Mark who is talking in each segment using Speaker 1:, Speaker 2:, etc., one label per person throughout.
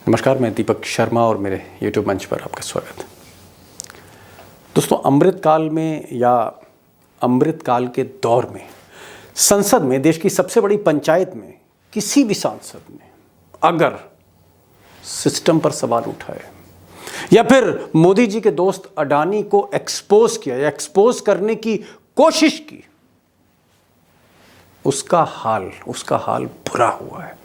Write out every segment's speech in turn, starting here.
Speaker 1: नमस्कार, मैं दीपक शर्मा और मेरे YouTube मंच पर आपका स्वागत है। दोस्तों, अमृतकाल में या अमृतकाल के दौर में संसद में, देश की सबसे बड़ी पंचायत में किसी भी सांसद ने अगर सिस्टम पर सवाल उठाए या फिर मोदी जी के दोस्त अडानी को एक्सपोज किया या एक्सपोज करने की कोशिश की, उसका हाल बुरा हुआ है।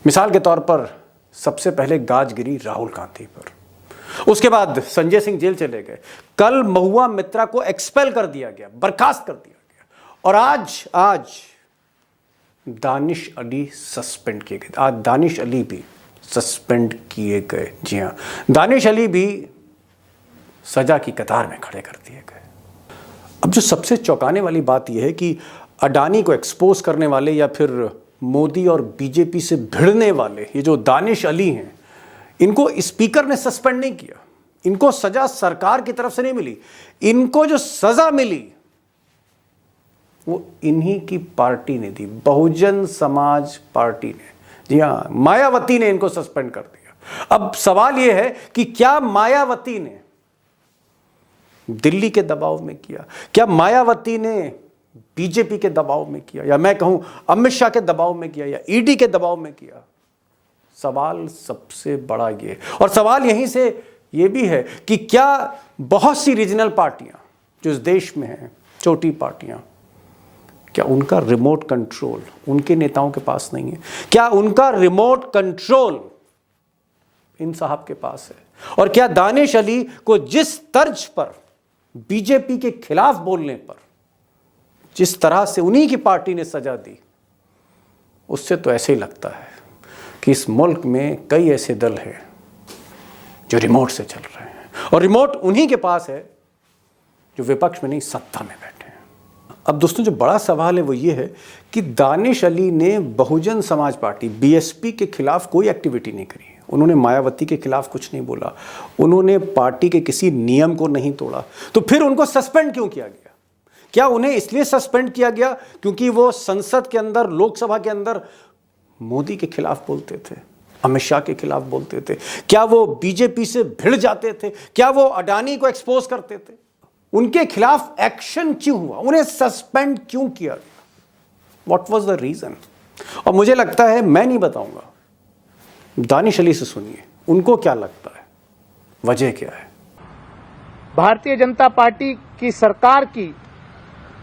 Speaker 1: मिसाल के तौर पर सबसे पहले गाज गिरी राहुल गांधी पर, उसके बाद संजय सिंह जेल चले गए, कल महुआ मित्रा को एक्सपेल कर दिया गया, बर्खास्त कर दिया गया, और आज दानिश अली सस्पेंड किए गए। आज दानिश अली भी सस्पेंड किए गए। जी हां, दानिश अली भी सजा की कतार में खड़े कर दिए गए। अब जो सबसे चौंकाने वाली बात यह है कि अडानी को एक्सपोज करने वाले या फिर मोदी और बीजेपी से भिड़ने वाले ये जो दानिश अली हैं, इनको स्पीकर ने सस्पेंड नहीं किया, इनको सजा सरकार की तरफ से नहीं मिली। इनको जो सजा मिली वो इन्हीं की पार्टी ने दी, बहुजन समाज पार्टी ने। जी हां, मायावती ने इनको सस्पेंड कर दिया। अब सवाल यह है कि क्या मायावती ने दिल्ली के दबाव में किया, क्या मायावती ने बीजेपी के दबाव में किया, या मैं कहूं अमित शाह के दबाव में किया, या ईडी के दबाव में किया? सवाल सबसे बड़ा ये, और सवाल यहीं से ये भी है कि क्या बहुत सी रीजनल पार्टियां जो इस देश में हैं, छोटी पार्टियां, क्या उनका रिमोट कंट्रोल उनके नेताओं के पास नहीं है? क्या उनका रिमोट कंट्रोल इन साहब के पास है? और क्या दानिश अली को जिस तर्ज पर बीजेपी के खिलाफ बोलने पर जिस तरह से उन्हीं की पार्टी ने सजा दी, उससे तो ऐसे ही लगता है कि इस मुल्क में कई ऐसे दल हैं जो रिमोट से चल रहे हैं, और रिमोट उन्हीं के पास है जो विपक्ष में नहीं, सत्ता में बैठे हैं। अब दोस्तों, जो बड़ा सवाल है वो ये है कि दानिश अली ने बहुजन समाज पार्टी बीएसपी के खिलाफ कोई एक्टिविटी नहीं करी। उन्होंने मायावती के खिलाफ कुछ नहीं बोला, उन्होंने पार्टी के किसी नियम को नहीं तोड़ा, तो फिर उनको सस्पेंड क्यों किया गया? क्या उन्हें इसलिए सस्पेंड किया गया क्योंकि वो संसद के अंदर, लोकसभा के अंदर मोदी के खिलाफ बोलते थे, अमित शाह के खिलाफ बोलते थे? क्या वो बीजेपी से भिड़ जाते थे? क्या वो अडानी को एक्सपोज करते थे? उनके खिलाफ एक्शन क्यों हुआ? उन्हें सस्पेंड क्यों किया गया? What was the reason? और मुझे लगता है, मैं नहीं बताऊंगा, दानिश अली से सुनिए, उनको क्या लगता है, वजह क्या है।
Speaker 2: भारतीय जनता पार्टी की सरकार की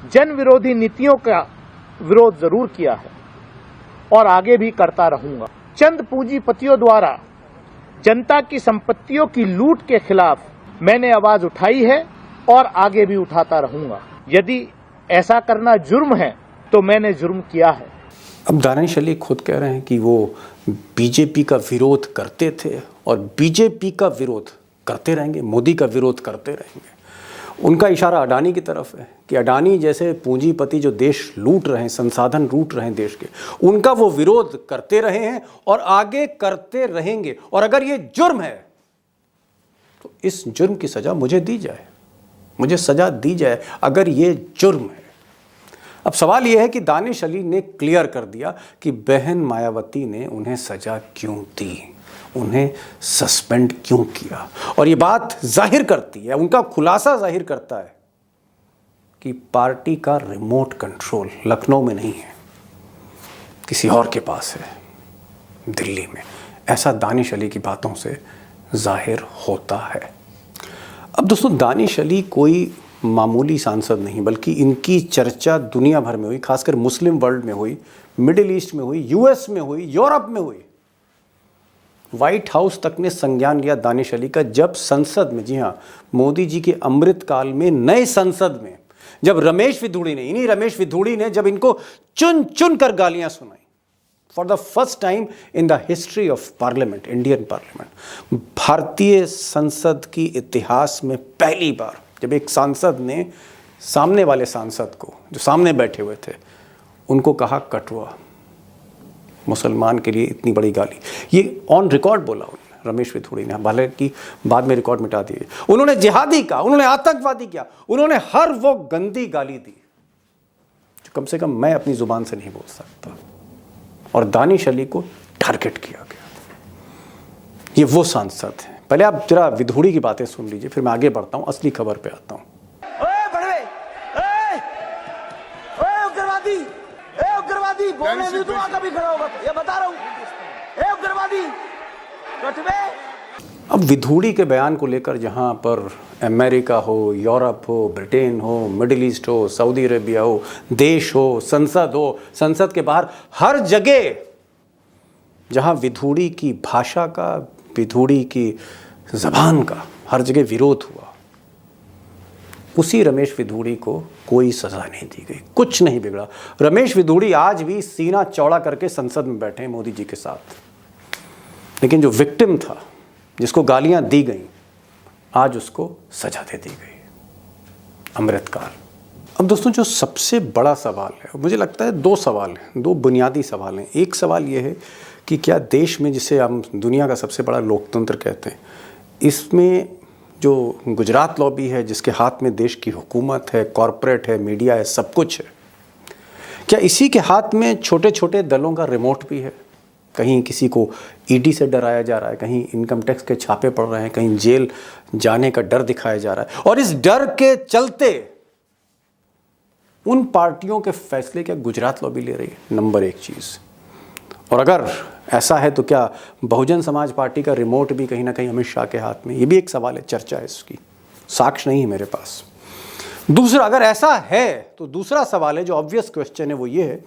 Speaker 2: जन विरोधी नीतियों का विरोध जरूर किया है और आगे भी करता रहूंगा। चंद पूंजीपतियों द्वारा जनता की संपत्तियों की लूट के खिलाफ मैंने आवाज उठाई है और आगे भी उठाता रहूंगा। यदि ऐसा करना जुर्म है तो मैंने जुर्म किया है।
Speaker 1: अब दानिश अली खुद कह रहे हैं कि वो बीजेपी का विरोध करते थे और बीजेपी का विरोध करते रहेंगे, मोदी का विरोध करते रहेंगे। उनका इशारा अडानी की तरफ है कि अडानी जैसे पूंजीपति जो देश लूट रहे हैं, संसाधन लूट रहे हैं देश के, उनका वो विरोध करते रहे हैं और आगे करते रहेंगे। और अगर ये जुर्म है तो इस जुर्म की सजा मुझे दी जाए, मुझे सजा दी जाए अगर ये जुर्म है। अब सवाल यह है कि दानिश अली ने क्लियर कर दिया कि बहन मायावती ने उन्हें सजा क्यों दी, उन्हें सस्पेंड क्यों किया, और ये बात जाहिर करती है, उनका खुलासा जाहिर करता है कि पार्टी का रिमोट कंट्रोल लखनऊ में नहीं है, किसी और के पास है, दिल्ली में। ऐसा दानिश अली की बातों से जाहिर होता है। अब दोस्तों, दानिश अली कोई मामूली सांसद नहीं, बल्कि इनकी चर्चा दुनिया भर में हुई, खासकर मुस्लिम वर्ल्ड में हुई, मिडिल ईस्ट में हुई, यूएस में हुई, यूरोप में हुई। व्हाइट हाउस तक ने संज्ञान लिया दानिश अली का जब संसद में, जी हाँ, मोदी जी के अमृतकाल में, नए संसद में, जब रमेश विधुड़ी ने जब इनको चुन चुन कर गालियां सुनाई। For the first time in the history of parliament, Indian parliament, भारतीय संसद की इतिहास में पहली बार जब एक सांसद ने सामने वाले सांसद को, जो सामने बैठे हुए थे, उनको कहा कटुआ, मुसलमान के लिए इतनी बड़ी गाली। ये ऑन रिकॉर्ड बोला उन्होंने, रमेश विधुड़ी ने, हालांकि बाद में रिकॉर्ड मिटा दिए। उन्होंने जिहादी कहा, उन्होंने आतंकवादी किया, उन्होंने हर वो गंदी गाली दी जो कम से कम मैं अपनी जुबान से नहीं बोल सकता। और दानिश अली को टारगेट किया गया। ये वो सांसद हैं। पहले आप जरा विधूड़ी की बातें सुन लीजिए, फिर मैं आगे बढ़ता हूं, असली खबर पे आता हूं।
Speaker 3: उग्रवादी बोलने भी तो कभी खड़ा होगा, ये बता रहा हूं। उग्रवादी
Speaker 1: अब विधूड़ी के बयान को लेकर जहां पर अमेरिका हो, यूरोप हो, ब्रिटेन हो, मिडिल ईस्ट हो, सऊदी अरेबिया हो, देश हो, संसद के बाहर हर जगह जहां विधूड़ी की भाषा का, विधूड़ी की जबान का हर जगह विरोध हुआ, उसी रमेश विधूड़ी को कोई सजा नहीं दी गई, कुछ नहीं बिगड़ा। रमेश विधूड़ी आज भी सीना चौड़ा करके संसद में बैठे हैं मोदी जी के साथ, लेकिन जो विक्टिम था, जिसको गालियां दी गई, आज उसको सजा दे दी गई, अमृतकाल। अब दोस्तों, जो सबसे बड़ा सवाल है, मुझे लगता है दो सवाल हैं, दो बुनियादी सवाल हैं। एक सवाल यह है कि क्या देश में, जिसे हम दुनिया का सबसे बड़ा लोकतंत्र कहते हैं, इसमें जो गुजरात लॉबी है, जिसके हाथ में देश की हुकूमत है, कॉरपोरेट है, मीडिया है, सब कुछ है, क्या इसी के हाथ में छोटे छोटे दलों का रिमोट भी है? कहीं किसी को ईडी से डराया जा रहा है, कहीं इनकम टैक्स के छापे पड़ रहे हैं, कहीं जेल जाने का डर दिखाया जा रहा है, और इस डर के चलते उन पार्टियों के फैसले क्या गुजरात लॉबी ले रही है? नंबर एक चीज़। और अगर ऐसा है तो क्या बहुजन समाज पार्टी का रिमोट भी कहीं ना कहीं अमित शाह के हाथ में? ये भी एक सवाल है, चर्चा है इसकी, साक्ष्य नहीं है मेरे पास। दूसरा, अगर ऐसा है तो दूसरा सवाल है, जो ऑब्वियस क्वेश्चन है, वो ये है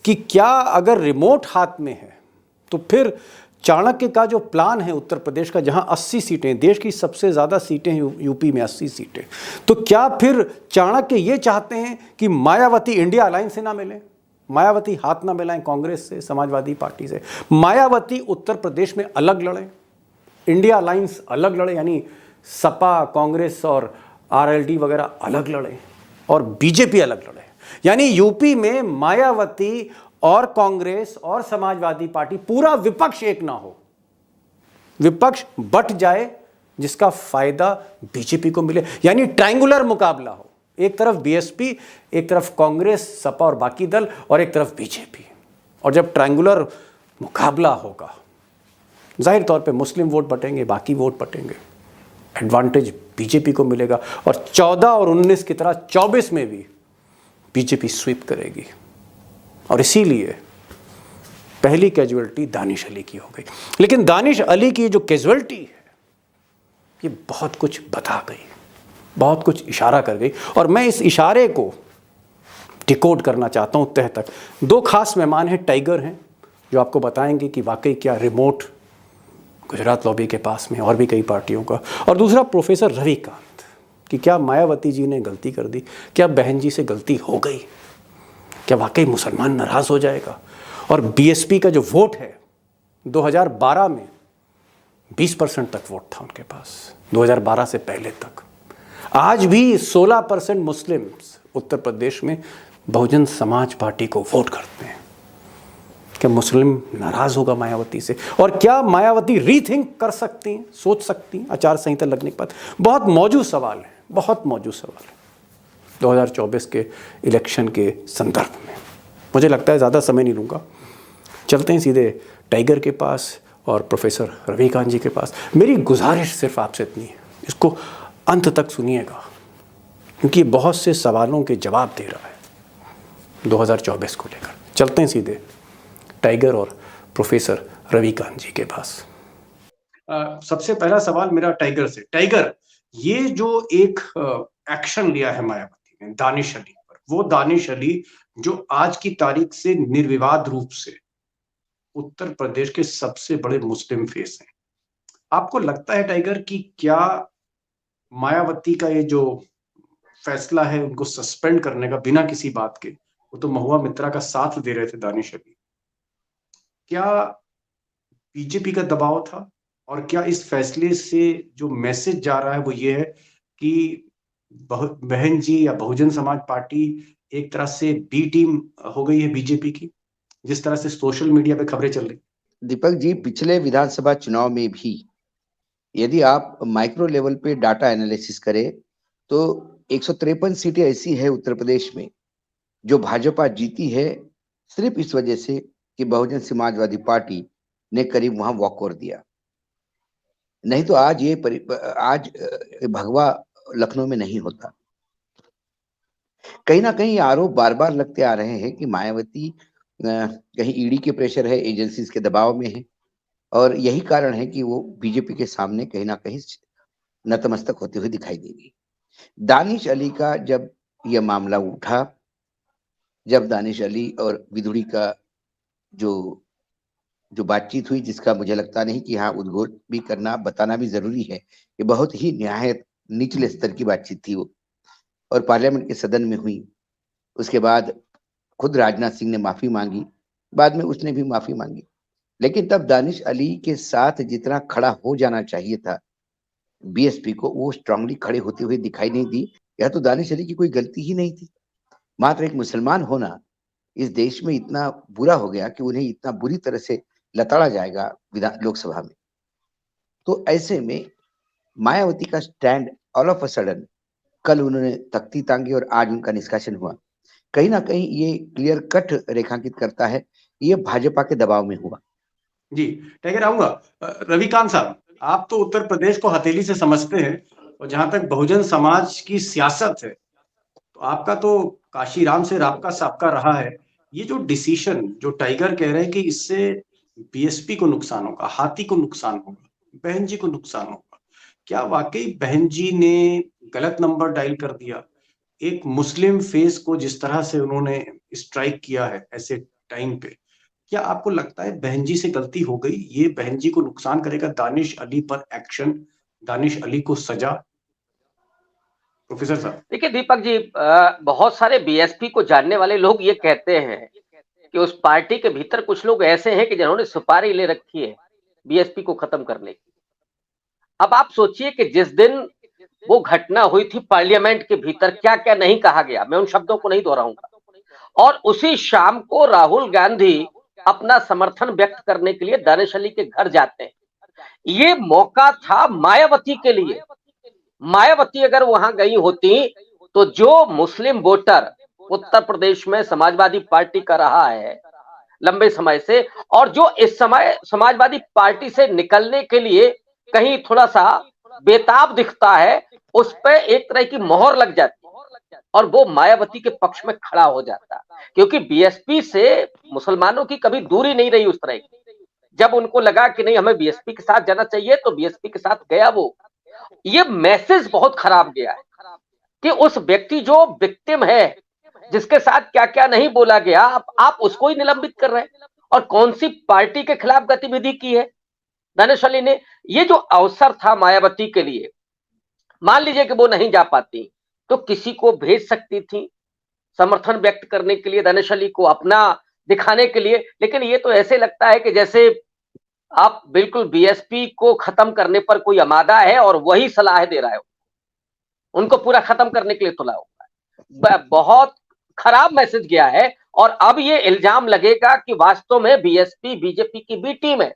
Speaker 1: कि क्या अगर रिमोट हाथ में है तो फिर चाणक्य का जो प्लान है उत्तर प्रदेश का, जहां 80 सीटें, देश की सबसे ज़्यादा सीटें यूपी में 80 सीटें, तो क्या फिर चाणक्य ये चाहते हैं कि मायावती इंडिया अलायंस से ना मिले, मायावती हाथ ना मिलाएं कांग्रेस से, समाजवादी पार्टी से, मायावती उत्तर प्रदेश में अलग लड़े, इंडिया अलायंस अलग लड़े, यानी सपा, कांग्रेस और आरएलडी वगैरह अलग लड़े, और बीजेपी अलग लड़े, यानी यूपी में मायावती और कांग्रेस और समाजवादी पार्टी, पूरा विपक्ष एक ना हो, विपक्ष बट जाए, जिसका फायदा बीजेपी को मिले, यानी ट्रायंगुलर मुकाबला हो, एक तरफ बीएसपी, एक तरफ कांग्रेस, सपा और बाकी दल, और एक तरफ बीजेपी। और जब ट्रायंगुलर मुकाबला होगा, जाहिर तौर पे मुस्लिम वोट बटेंगे, बाकी वोट बटेंगे, एडवांटेज बीजेपी को मिलेगा, और 14 और 19 की तरह 24 में भी बीजेपी स्वीप करेगी। और इसीलिए पहली कैजुअलिटी दानिश अली की हो गई। लेकिन दानिश अली की जो कैजुअलिटी है, ये बहुत कुछ बता गई, बहुत कुछ इशारा कर गई, और मैं इस इशारे को डिकोड करना चाहता हूं तह तक। दो खास मेहमान हैं, टाइगर हैं, जो आपको बताएंगे कि वाकई क्या रिमोट गुजरात लॉबी के पास में, और भी कई पार्टियों का, और दूसरा प्रोफेसर रविकांत, कि क्या मायावती जी ने गलती कर दी, क्या बहन जी से गलती हो गई, क्या वाकई मुसलमान नाराज हो जाएगा। और बीएसपी का जो वोट है, 2012 में 20% तक वोट था उनके पास, 2012 से पहले तक। आज भी 16% मुस्लिम्स उत्तर प्रदेश में बहुजन समाज पार्टी को वोट करते हैं। क्या मुस्लिम नाराज होगा मायावती से? और क्या मायावती रीथिंक कर सकती हैं, सोच सकती हैं आचार संहिता लगने के बाद? बहुत मौजूद सवाल है, बहुत मौजूद सवाल है 2024 के इलेक्शन के संदर्भ में। मुझे लगता है ज़्यादा समय नहीं लूँगा, चलते हैं सीधे टाइगर के पास और प्रोफेसर रविकांत जी के पास। मेरी गुजारिश सिर्फ आपसे इतनी है, इसको अंत तक सुनिएगा, क्योंकि ये बहुत से सवालों के जवाब दे रहा है 2024 को लेकर। चलते हैं सीधे टाइगर और प्रोफेसर रविकांत जी के पास। सबसे पहला सवाल मेरा टाइगर से। टाइगर, ये जो एक एक्शन लिया है मायावती ने दानिश अली पर, वो दानिश अली जो आज की तारीख से निर्विवाद रूप से उत्तर प्रदेश के सबसे बड़े मुस्लिम फेस हैं, आपको लगता है टाइगर कि क्या मायावती का ये जो फैसला है उनको सस्पेंड करने का बिना किसी बात के, वो तो महुआ मित्रा का साथ दे रहे थे दानिश अली, क्या बीजेपी का दबाव था? और क्या इस फैसले से जो मैसेज जा रहा है वो ये है कि बहन जी या बहुजन समाज पार्टी एक तरह से बी टीम हो गई है बीजेपी की, जिस तरह से सोशल मीडिया पे खबरें चल रही?
Speaker 4: दीपक जी, पिछले विधानसभा चुनाव में भी यदि आप माइक्रो लेवल पे डाटा एनालिसिस करें तो 153 सीटें ऐसी है उत्तर प्रदेश में जो भाजपा जीती है, सिर्फ इस वजह से कि बहुजन समाजवादी पार्टी ने करीब वहां वॉकओवर दिया। नहीं तो आज आज भगवा लखनऊ में नहीं होता। कहीं ना कहीं ये आरोप बार बार लगते आ रहे हैं कि मायावती कहीं ईडी के प्रेशर है, एजेंसीज के दबाव में है, और यही कारण है कि वो बीजेपी के सामने कहीं ना कहीं नतमस्तक होते हुए दिखाई देगी। दानिश अली का जब यह मामला उठा, जब दानिश अली और विधुड़ी का जो जो बातचीत हुई, जिसका मुझे लगता नहीं कि हाँ उद्घोष भी करना, बताना भी जरूरी है, ये बहुत ही निहायत निचले स्तर की बातचीत थी वो, और पार्लियामेंट के सदन में हुई। उसके बाद खुद राजनाथ सिंह ने माफी मांगी, बाद में उसने भी माफी मांगी, लेकिन तब दानिश अली के साथ जितना खड़ा हो जाना चाहिए था बीएसपी को, वो स्ट्रांगली खड़े होते हुए दिखाई नहीं दी। यह तो दानिश अली की कोई गलती ही नहीं थी, मात्र एक मुसलमान होना इस देश में इतना बुरा हो गया कि उन्हें इतना बुरी तरह से लताड़ा जाएगा लोकसभा में। तो ऐसे में मायावती का stand all of a sudden, कल उन्होंने तख्ती तांगी और आज उनका निष्कासन हुआ, कहीं ना कहीं ये क्लियर कट रेखांकित करता है, ये भाजपा के दबाव में हुआ।
Speaker 1: जी, टाइगर आऊंगा। रविकांत साहब, आप तो उत्तर प्रदेश को हथेली से समझते हैं, और जहां तक बहुजन समाज की सियासत है, तो आपका तो काशीराम से राबका साबका रहा है। ये जो डिसीजन जो टाइगर कह रहे हैं कि इससे बीएसपी को नुकसान होगा, हाथी को नुकसान होगा, बहन जी को नुकसान होगा, क्या वाकई बहन जी ने गलत नंबर डायल कर दिया? एक मुस्लिम फेस को जिस तरह से उन्होंने स्ट्राइक किया है ऐसे टाइम पे, क्या आपको लगता है बहन जी से गलती हो गई? ये बहन जी को नुकसान करेगा? दानिश अली पर एक्शन, दानिश अली को सजा? प्रोफेसर साहब।
Speaker 5: देखिए दीपक जी, बहुत सारे बीएसपी को जानने वाले लोग ये कहते हैं कि उस पार्टी के भीतर कुछ लोग ऐसे हैं कि जिन्होंने सुपारी ले रखी है बीएसपी को खत्म करने की। अब आप सोचिए कि जिस दिन वो घटना हुई थी पार्लियामेंट के भीतर क्या क्या नहीं कहा गया, मैं उन शब्दों को नहीं दोहराऊंगा, और उसी शाम को राहुल गांधी अपना समर्थन व्यक्त करने के लिए दानिश अली के घर जाते हैं। ये मौका था मायावती के लिए। मायावती अगर वहां गई होती तो जो मुस्लिम वोटर उत्तर प्रदेश में समाजवादी पार्टी का रहा है लंबे समय से, और जो इस समय समाजवादी पार्टी से निकलने के लिए कहीं थोड़ा सा बेताब दिखता है, उस पर एक तरह की मोहर लग जाती और वो मायावती के पक्ष में खड़ा हो जाता, क्योंकि बीएसपी से मुसलमानों की कभी दूरी नहीं रही उस तरह की। जब उनको लगा कि नहीं हमें बीएसपी के साथ जाना चाहिए तो बीएसपी के साथ गया वो। ये मैसेज बहुत खराब गया है कि उस व्यक्ति जो विक्टिम है, जिसके साथ क्या क्या नहीं बोला गया, आप उसको ही निलंबित कर रहे हैं। और कौन सी पार्टी के खिलाफ गतिविधि की है दानिश अली ने? ये जो अवसर था मायावती के लिए, मान लीजिए कि वो नहीं जा पाती तो किसी को भेज सकती थी समर्थन व्यक्त करने के लिए, दानिश अली को अपना दिखाने के लिए। लेकिन ये तो ऐसे लगता है कि जैसे आप बिल्कुल बीएसपी को खत्म करने पर कोई आमादा है और वही सलाह दे रहा है उनको पूरा खत्म करने के लिए तुला हुआ है। बहुत खराब मैसेज गया है, और अब ये इल्जाम लगेगा कि वास्तव में बीएसपी बीजेपी की बी टीम है।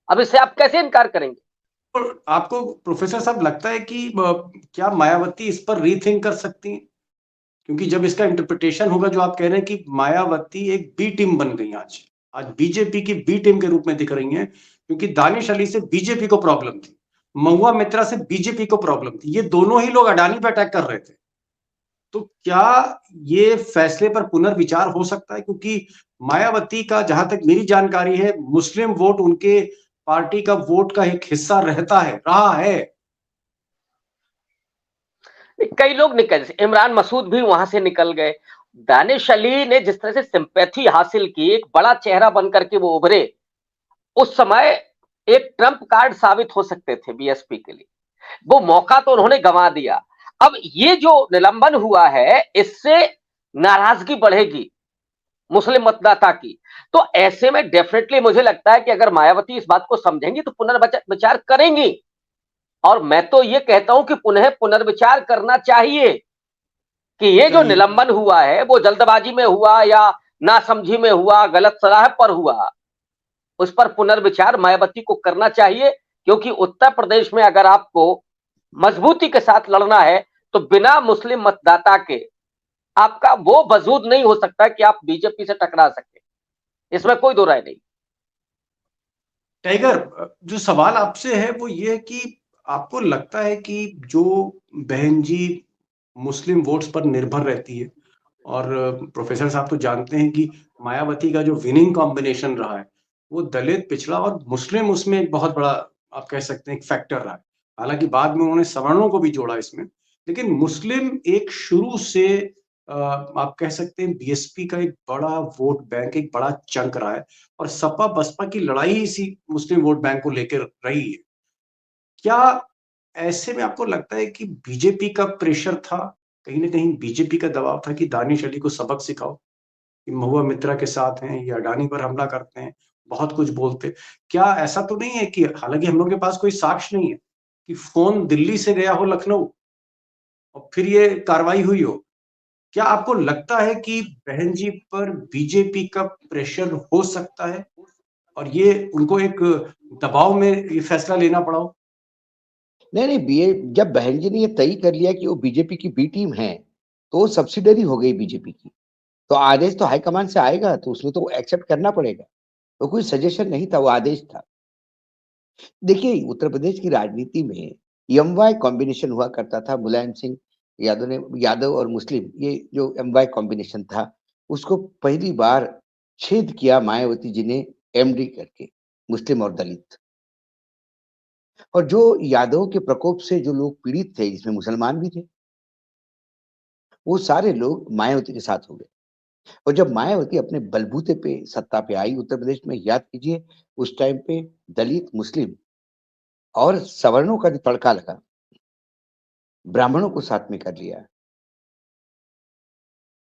Speaker 5: अब इससे आप कैसे इनकार करेंगे?
Speaker 1: और आपको प्रोफेसर साहब लगता है कि क्या मायावती इस पर रीथिंक कर सकती हैं? क्योंकि जब इसका इंटरप्रिटेशन होगा जो आप कह रहे हैं कि मायावती एक बी टीम बन गई, आज बीजेपी की बी टीम के रूप में दिख रही हैं, क्योंकि दानिश अली से बीजेपी को प्रॉब्लम थी, महुआ मित्रा से बीजेपी को प्रॉब्लम थी, ये दोनों ही लोग अडानी पे अटैक कर रहे थे। तो क्या ये फैसले पर पुनर्विचार हो सकता है? क्योंकि मायावती का, जहां तक मेरी जानकारी है, मुस्लिम वोट उनके पार्टी का वोट का एक हिस्सा रहा है।
Speaker 5: कई लोग निकल, जैसे इमरान मसूद भी वहां से निकल गए। दानिश अली ने जिस तरह से सिंपैथी हासिल की, एक बड़ा चेहरा बनकर के वो उभरे, उस समय एक ट्रम्प कार्ड साबित हो सकते थे बीएसपी के लिए। वो मौका तो उन्होंने गंवा दिया। अब ये जो निलंबन हुआ है, इससे नाराजगी बढ़ेगी मुस्लिम मतदाता की। तो ऐसे में डेफिनेटली मुझे लगता है कि अगर मायावती इस बात को समझेंगी तो पुनर्विचार करेंगी। और मैं तो ये कहता हूं कि पुनर्विचार करना चाहिए कि ये जो निलंबन हुआ है वो जल्दबाजी में हुआ या नासमझी में हुआ, गलत सलाह पर हुआ, उस पर पुनर्विचार मायावती को करना चाहिए। क्योंकि उत्तर प्रदेश में अगर आपको मजबूती के साथ लड़ना है तो बिना मुस्लिम मतदाता के आपका वो वजूद नहीं हो सकता कि आप बीजेपी से टकरा सके, इसमें कोई दो राय नहीं।
Speaker 1: टाइगर, जो सवाल आपसे है वो ये है कि आपको लगता है कि जो बहन जी मुस्लिम वोट्स पर निर्भर रहती है, और प्रोफेसर साहब तो जानते हैं कि मायावती का जो विनिंग कॉम्बिनेशन रहा है वो दलित, पिछड़ा और मुस्लिम, उसमें एक बहुत बड़ा, आप कह सकते हैं, एक फैक्टर रहा है। हालांकि बाद में उन्होंने सवर्णों को भी जोड़ा इसमें, लेकिन मुस्लिम एक शुरू से आप कह सकते हैं बीएसपी का एक बड़ा वोट बैंक, एक बड़ा चंक रहा है, और सपा बसपा की लड़ाई इसी मुस्लिम वोट बैंक को लेकर रही है। क्या ऐसे में आपको लगता है कि बीजेपी का प्रेशर था, कहीं ना कहीं बीजेपी का दबाव था कि दानिश अली को सबक सिखाओ, कि महुआ मित्रा के साथ हैं, ये अडानी पर हमला करते हैं, बहुत कुछ बोलते, क्या ऐसा तो नहीं है कि, हालांकि हम लोग के पास कोई साक्ष्य नहीं है, कि फोन दिल्ली से गया हो लखनऊ और फिर ये कार्रवाई हुई हो? क्या आपको लगता है कि बहन जी पर बीजेपी का प्रेशर हो सकता है और ये उनको एक दबाव में ये फैसला लेना पड़ा हो?
Speaker 4: नहीं नहीं, बीए जब बहन जी ने ये तय कर लिया कि वो बीजेपी की बी टीम है, तो वो सब्सिडरी हो गई बीजेपी की। तो आदेश तो हाईकमान से आएगा, तो उसमें तो एक्सेप्ट करना पड़ेगा। तो कोई सजेशन नहीं था, वो आदेश था। देखिए, उत्तर प्रदेश की राजनीति में एमवाय कॉम्बिनेशन हुआ करता था। मुलायम सिंह यादव और मुस्लिम, ये जो एमवाय कॉम्बिनेशन था, उसको पहली बार छेद किया मायावती जी ने एमडी करके, मुस्लिम और दलित। और जो यादवों के प्रकोप से जो लोग पीड़ित थे, जिसमें मुसलमान भी थे, वो सारे लोग मायावती के साथ हो गए। और जब मायावती अपने बलबूते पे सत्ता पे आई उत्तर प्रदेश में, याद कीजिए, उस टाइम पे दलित, मुस्लिम और सवर्णों का जो तड़का लगा, ब्राह्मणों को साथ में कर लिया।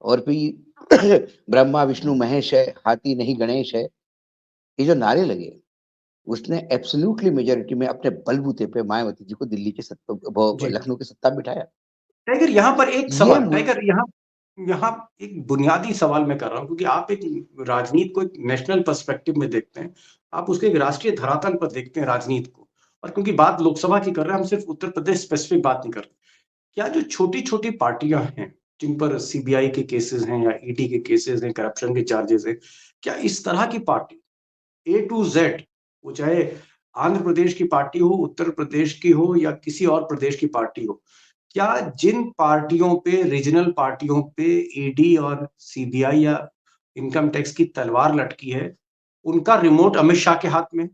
Speaker 4: और फिर ब्रह्मा विष्णु महेश है, हाथी नहीं गणेश है, ये जो नारे लगे, उसने एब्सोल्युटली मेजोरिटी में अपने बलबूते पे मायावती जी को दिल्ली के
Speaker 1: जी
Speaker 4: लखनऊ के सत्ता में बिठाया।
Speaker 1: टाइगर, यहाँ पर एक
Speaker 4: ये
Speaker 1: सवाल, टाइगर यहाँ यहाँ एक बुनियादी सवाल मैं कर रहा हूँ, क्योंकि आप एक राजनीति को एक नेशनल पर्सपेक्टिव में देखते हैं, आप उसके एक राष्ट्रीय धरातल पर देखते हैं राजनीति को, और क्योंकि बात लोकसभा की कर रहे हैं, हम सिर्फ उत्तर प्रदेश स्पेसिफिक बात नहीं कर रहे। क्या जो छोटी छोटी पार्टियां हैं, जिन पर सीबीआई के केसेस हैं या ईडी के केसेस हैं, करप्शन के चार्जेस हैं, क्या इस तरह की पार्टी ए टू जेड, वो चाहे आंध्र प्रदेश की पार्टी हो, उत्तर प्रदेश की हो या किसी और प्रदेश की पार्टी हो, क्या जिन पार्टियों पे, रीजनल पार्टियों पे ईडी और सीबीआई या इनकम टैक्स की तलवार लटकी है, उनका रिमोट अमित शाह के हाथ में?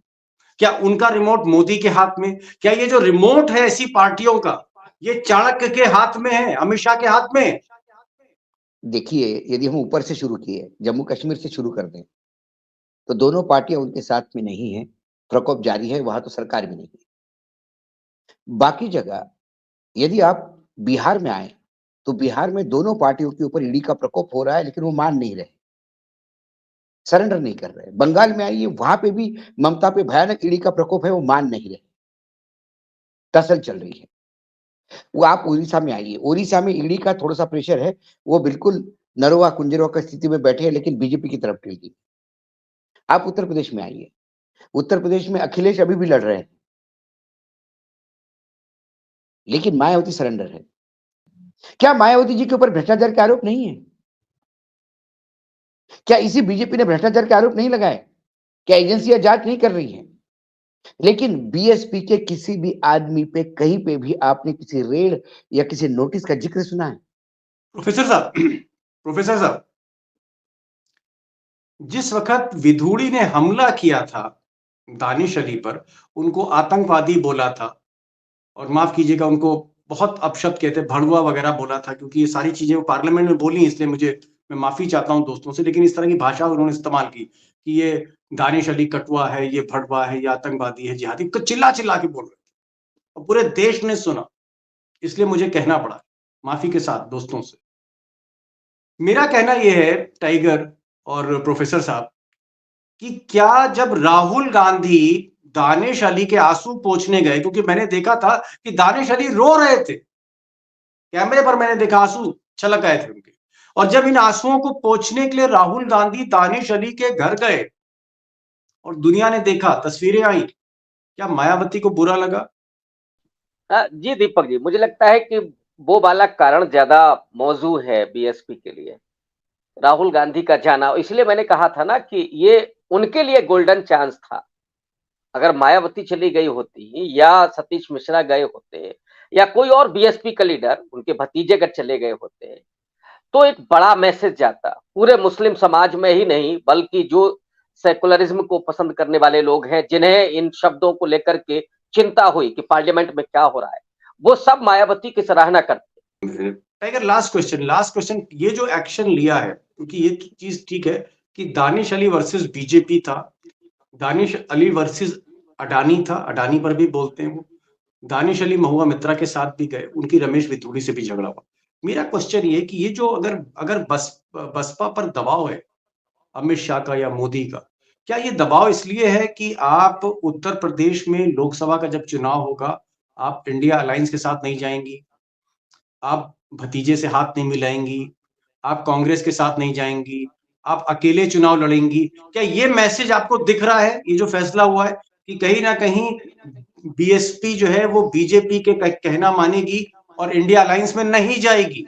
Speaker 1: क्या उनका रिमोट मोदी के हाथ में? क्या ये जो रिमोट है ऐसी पार्टियों का, ये चाणक्य के हाथ में है, अमित शाह के हाथ में?
Speaker 4: देखिए, यदि हम ऊपर से शुरू किए, जम्मू कश्मीर से शुरू कर दें, तो दोनों पार्टियां उनके साथ में नहीं है, प्रकोप जारी है, वहां तो सरकार भी नहीं है। बाकी जगह यदि आप बिहार में आए, तो बिहार में दोनों पार्टियों के ऊपर ईडी का प्रकोप हो रहा है, लेकिन वो मान नहीं रहे, सरेंडर नहीं कर रहे। बंगाल में आइए, वहां पे भी ममता पे भयानक ईडी का प्रकोप है, वो मान नहीं रहे, टसल चल रही है। वो आप उड़ीसा में आइए, उड़ीसा में ईडी का थोड़ा सा प्रेशर है, वो बिल्कुल नरवा कुंजरवा की स्थिति में बैठे हैं, लेकिन बीजेपी की तरफ टिल गई। आप उत्तर प्रदेश में आइए, उत्तर प्रदेश में अखिलेश अभी भी लड़ रहे हैं, लेकिन मायावती सरेंडर है। क्या मायावती जी के ऊपर भ्रष्टाचार के आरोप नहीं है? क्या इसी बीजेपी ने भ्रष्टाचार के आरोप नहीं लगाए? क्या एजेंसियां जांच नहीं कर रही हैं? लेकिन बीएसपी के किसी भी आदमी पे कहीं पे भी आपने किसी रेड या किसी नोटिस का जिक्र सुना है?
Speaker 1: प्रोफेसर साहब, प्रोफेसर साहब, जिस वक्त विधूड़ी ने हमला किया था दानिश अली पर, उनको आतंकवादी बोला था, और माफ कीजिएगा, उनको बहुत अपशब्द कहते, भड़ुआ वगैरह बोला था, क्योंकि ये सारी चीजें वो पार्लियामेंट में बोली, इसलिए मैं माफी चाहता हूं दोस्तों से, लेकिन इस तरह की भाषा उन्होंने इस्तेमाल की कि ये दानिश अली कटुआ है, ये भड़ुआ है, ये आतंकवादी है, जिहादी, तो चिल्ला चिल्ला के बोल रहे थे और पूरे देश ने सुना, इसलिए मुझे कहना पड़ा, माफी के साथ दोस्तों से। मेरा कहना यह है टाइगर और प्रोफेसर साहब, कि क्या जब राहुल गांधी दानिश अली के आंसू पोंछने गए, क्योंकि मैंने देखा था कि दानिश अली रो रहे थे, कैमरे पर मैंने देखा आंसू छलक आए थे उनके, और जब इन आंसुओं को पोंछने के लिए राहुल गांधी दानिश अली के घर गए और दुनिया ने देखा, तस्वीरें आई, क्या मायावती को बुरा लगा?
Speaker 5: जी दीपक जी, मुझे लगता है कि वो वाला कारण ज्यादा मौजू है बीएसपी के लिए, राहुल गांधी का जाना। इसलिए मैंने कहा था ना कि ये उनके लिए गोल्डन चांस था अगर मायावती चली गई होती या सतीश मिश्रा गए होते या कोई और बीएसपी का लीडर, उनके भतीजे अगर चले गए होते, तो एक बड़ा मैसेज जाता पूरे मुस्लिम समाज में ही नहीं, बल्कि जो सेकुलरिज्म को पसंद करने वाले लोग हैं, जिन्हें इन शब्दों को लेकर के चिंता हुई कि पार्लियामेंट में क्या हो रहा है, वो सब मायावती की सराहना करते।
Speaker 1: टाइगर, लास्ट क्वेश्चन, ये जो एक्शन लिया है, क्योंकि ये चीज ठीक है कि दानिश अली वर्सेस बीजेपी था, दानिश अली वर्सेस अडानी था, अडानी पर भी बोलते हैं वो, दानिश अली महुआ मित्रा के साथ भी गए, उनकी रमेश विथूड़ी से भी झगड़ा हुआ। मेरा क्वेश्चन ये कि ये जो अगर बसपा पर दबाव है अमित शाह का या मोदी का, क्या ये दबाव इसलिए है कि आप उत्तर प्रदेश में लोकसभा का जब चुनाव होगा, आप इंडिया अलायंस के साथ नहीं जाएंगी, आप भतीजे से हाथ नहीं मिलाएंगी, आप कांग्रेस के साथ नहीं जाएंगी, आप अकेले चुनाव लड़ेंगी? क्या ये मैसेज आपको दिख रहा है, ये जो फैसला हुआ है कि कहीं ना कहीं बीएसपी जो है वो बीजेपी के कहना मानेगी और इंडिया अलायंस में नहीं जाएगी?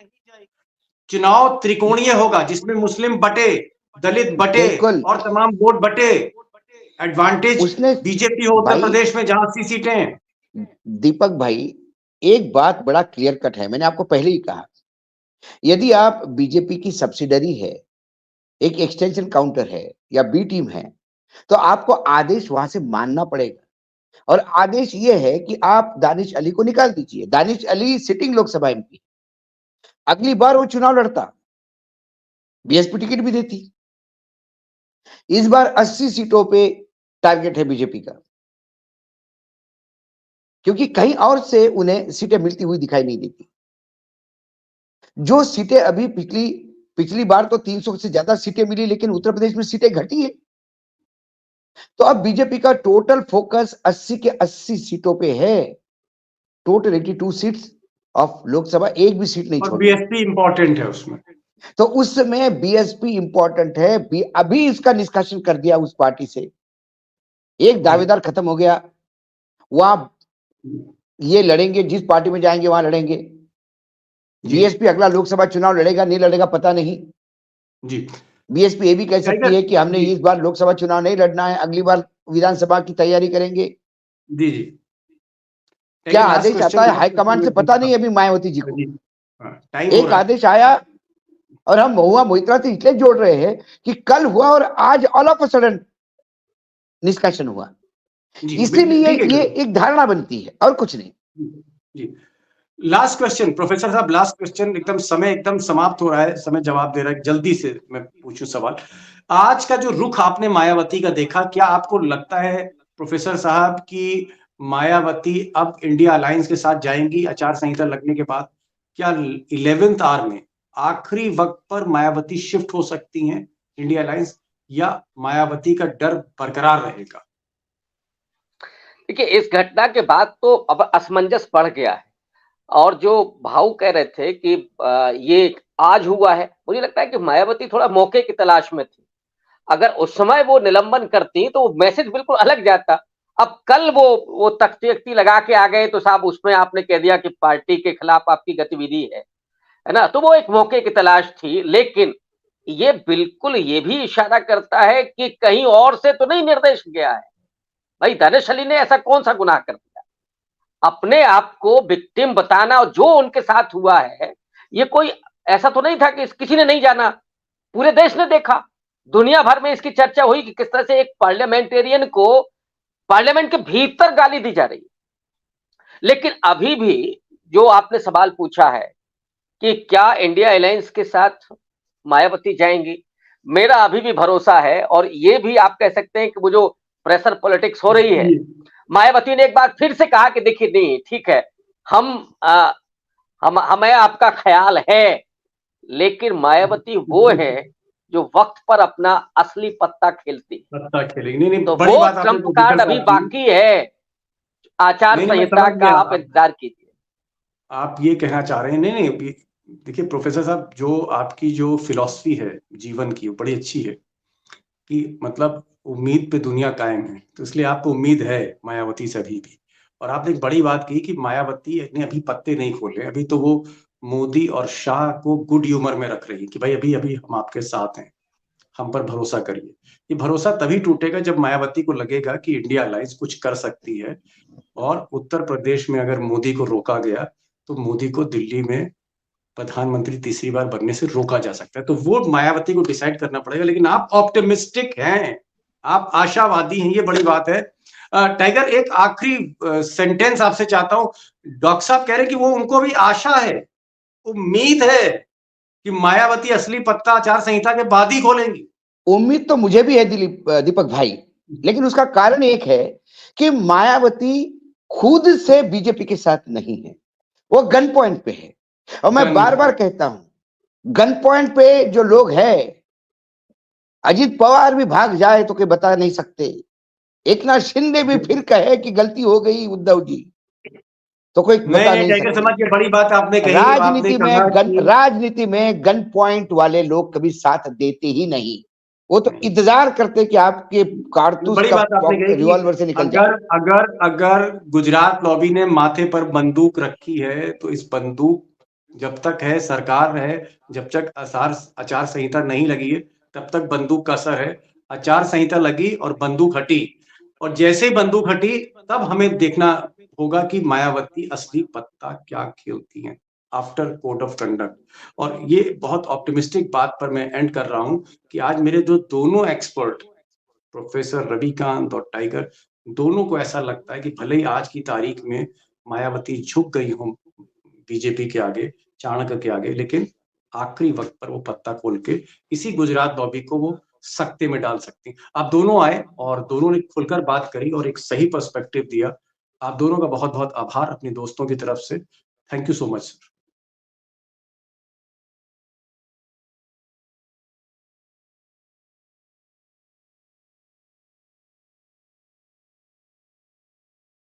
Speaker 1: चुनाव त्रिकोणीय होगा जिसमें मुस्लिम बटे, दलित बटे
Speaker 4: बिल्कुल।
Speaker 1: और तमाम वोट बटे। एडवांटेज
Speaker 4: उसने
Speaker 1: बीजेपी हो उत्तर
Speaker 4: भाई
Speaker 1: प्रदेश में जहां 80 सीटें हैं।
Speaker 4: दीपक भाई, एक बात बड़ा क्लियर कट है, मैंने आपको पहले ही कहा, यदि आप बीजेपी की सब्सिडरी है, एक एक्सटेंशन काउंटर है या बी टीम है, तो आपको आदेश वहां से मानना पड़ेगा। और आदेश ये है कि आप दानिश अली को निकाल दीजिए। दानिश अली सिटिंग लोकसभा एमपी, अगली बार वो चुनाव लड़ता, बीएसपी टिकट भी देती। इस बार 80 सीटों पे टारगेट है बीजेपी का, क्योंकि कहीं और से उन्हें सीटें मिलती हुई दिखाई नहीं देती। जो सीटें अभी पिछली बार तो 300 से ज्यादा सीटें मिली, लेकिन उत्तर प्रदेश में सीटें घटी है। तो अब बीजेपी का टोटल फोकस 80 के 80 सीटों पे है। टोटल 82 सीट्स ऑफ लोकसभा, एक भी सीट नहीं
Speaker 1: और
Speaker 4: छोड़ी।
Speaker 1: बीएसपी इंपॉर्टेंट है उसमें,
Speaker 4: तो उस समय बीएसपी इंपॉर्टेंट है। अभी इसका निष्कासन कर दिया उस पार्टी से, एक दावेदार खत्म हो गया। वहां ये लड़ेंगे, जिस पार्टी में जाएंगे वहां लड़ेंगे। बीएसपी अगला लोकसभा चुनाव लड़ेगा नहीं लड़ेगा पता नहीं
Speaker 1: जी।
Speaker 4: बीएसपी ये भी कह सकती है कि हमने इस बार लोकसभा चुनाव नहीं लड़ना है, अगली बार विधानसभा की तैयारी करेंगे।
Speaker 1: जी जी।
Speaker 4: क्या आदेश आता है हाईकमांड से पता नहीं अभी मायावती जी को। एक आदेश आया और हम महुआ मोहित्रा से इसलिए जोड़ रहे हैं कि कल हुआ और आज ऑल ऑफ अ सडन निष्कासन हुआ, इसीलिए ये एक धारणा बनती है और कुछ नहीं।
Speaker 1: जी। लास्ट क्वेश्चन प्रोफेसर साहब, लास्ट क्वेश्चन, एकदम समय एकदम समाप्त हो रहा है, समय जवाब दे रहा है, जल्दी से मैं पूछूं सवाल। आज का जो रुख आपने मायावती का देखा, क्या आपको लगता है प्रोफेसर साहब कि मायावती अब इंडिया अलायंस के साथ जाएंगी आचार संहिता लगने के बाद? क्या 11th आवर में आखिरी वक्त पर मायावती शिफ्ट हो सकती हैं इंडिया अलायंस, या मायावती का डर बरकरार रहेगा?
Speaker 5: देखिए, इस घटना के बाद तो अब असमंजस बढ़ गया है। और जो भाऊ कह रहे थे कि ये आज हुआ है, मुझे लगता है कि मायावती थोड़ा मौके की तलाश में थी। अगर उस समय वो निलंबन करती तो मैसेज बिल्कुल अलग जाता। अब कल वो तख्ती लगा के आ गए तो साहब उसमें आपने कह दिया कि पार्टी के खिलाफ आपकी गतिविधि है ना, तो वो एक मौके की तलाश थी। लेकिन ये बिल्कुल ये भी इशारा करता है कि कहीं और से तो नहीं निर्देश गया है। भाई दानिश अली ने ऐसा कौन सा गुनाह कर दिया? अपने आप को विक्टिम बताना, और जो उनके साथ हुआ है, ये कोई ऐसा तो नहीं था कि किसी ने नहीं जाना, पूरे देश ने देखा, दुनिया भर में इसकी चर्चा हुई कि किस तरह से एक पार्लियामेंटेरियन को पार्लियामेंट के भीतर गाली दी जा रही है। लेकिन अभी भी जो आपने सवाल पूछा है कि क्या इंडिया अलायंस के साथ मायावती जाएंगी, मेरा अभी भी भरोसा है। और ये भी आप कह सकते हैं कि वो जो प्रेशर पॉलिटिक्स हो रही है, मायावती ने एक बार फिर से कहा कि देखिए नहीं ठीक है, हमें आपका ख्याल है, लेकिन मायावती वो है जो वक्त पर अपना असली पत्ता खेलती है।
Speaker 1: पत्ता खेलेंगे। नहीं,
Speaker 5: तो
Speaker 1: बड़ी
Speaker 5: वो
Speaker 1: बात
Speaker 5: ट्रम्प कार्ड अभी बाकी है, आचार संहिता का आप इंतजार कीजिए।
Speaker 1: आप ये कहना चाह रहे हैं? नहीं, देखिए प्रोफेसर साहब, जो आपकी जो फिलॉसफी है जीवन की, वो बड़ी अच्छी है कि मतलब उम्मीद पे दुनिया कायम है, तो इसलिए आपको उम्मीद है मायावती से अभी भी। और आपने एक बड़ी बात की कि मायावती ने अभी पत्ते नहीं खोले, अभी तो वो मोदी और शाह को गुड ह्यूमर में रख रही है कि भाई अभी अभी हम आपके साथ हैं। हम पर भरोसा करिए। ये भरोसा तभी टूटेगा जब मायावती को लगेगा कि इंडिया अलायंस कुछ कर सकती है, और उत्तर प्रदेश में अगर मोदी को रोका गया तो मोदी को दिल्ली में प्रधानमंत्री तीसरी बार बनने से रोका जा सकता है। तो वो मायावती को डिसाइड करना पड़ेगा। लेकिन आप ऑप्टिमिस्टिक हैं, आप आशावादी हैं, ये बड़ी बात है। टाइगर, एक आखिरी सेंटेंस आपसे चाहता हूं। डॉक्टर साहब कह रहे हैं कि वो उनको भी आशा है, उम्मीद है कि मायावती असली पत्ता आचार संहिता के बाद ही खोलेंगी।
Speaker 4: उम्मीद तो मुझे भी है दीपक भाई, लेकिन उसका कारण एक है कि मायावती खुद से बीजेपी के साथ नहीं है, वो गन पॉइंट पे है। और मैं बार बार कहता हूं, गन पॉइंट पे जो लोग हैं, अजित पवार भी भाग जाए तो कोई बता नहीं सकते, एकनाथ शिंदे भी फिर कहे कि गलती हो गई उद्धव जी, तो कोई बता नहीं सकते।
Speaker 1: समाज की बड़ी बात आपने कही।
Speaker 4: राजनीति में गन पॉइंट वाले लोग कभी साथ देते ही नहीं, वो तो इंतजार करते कि आपके कारतूस
Speaker 1: बड़ी
Speaker 4: का
Speaker 1: बात आपने कही
Speaker 4: रिवॉल्वर से निकल जाए।
Speaker 1: अगर गुजरात लॉबी ने माथे पर बंदूक रखी है तो इस बंदूक जब तक है, सरकार है, जब तक आचार संहिता नहीं लगी है तब तक बंदूक का असर है। आचार संहिता लगी और बंदूक हटी, और जैसे ही बंदूक हटी तब हमें देखना होगा कि मायावती असली पत्ता क्या खेलती हैं आफ्टर कोड ऑफ कंडक्ट। और ये बहुत ऑप्टिमिस्टिक बात पर मैं एंड कर रहा हूं कि आज मेरे जो दोनों एक्सपर्ट, प्रोफेसर रविकांत और टाइगर, दोनों को ऐसा लगता है कि भले ही आज की तारीख में मायावती झुक गई हो बीजेपी के आगे, चाणक्य के आगे, लेकिन आखिरी वक्त पर वो पत्ता खोल के इसी गुजरात लॉबी को वो सख्ते में डाल सकती। आप दोनों आए और दोनों ने खुलकर बात करी और एक सही पर्सपेक्टिव दिया। आप दोनों का बहुत बहुत आभार अपने दोस्तों की तरफ से। Thank you so much sir.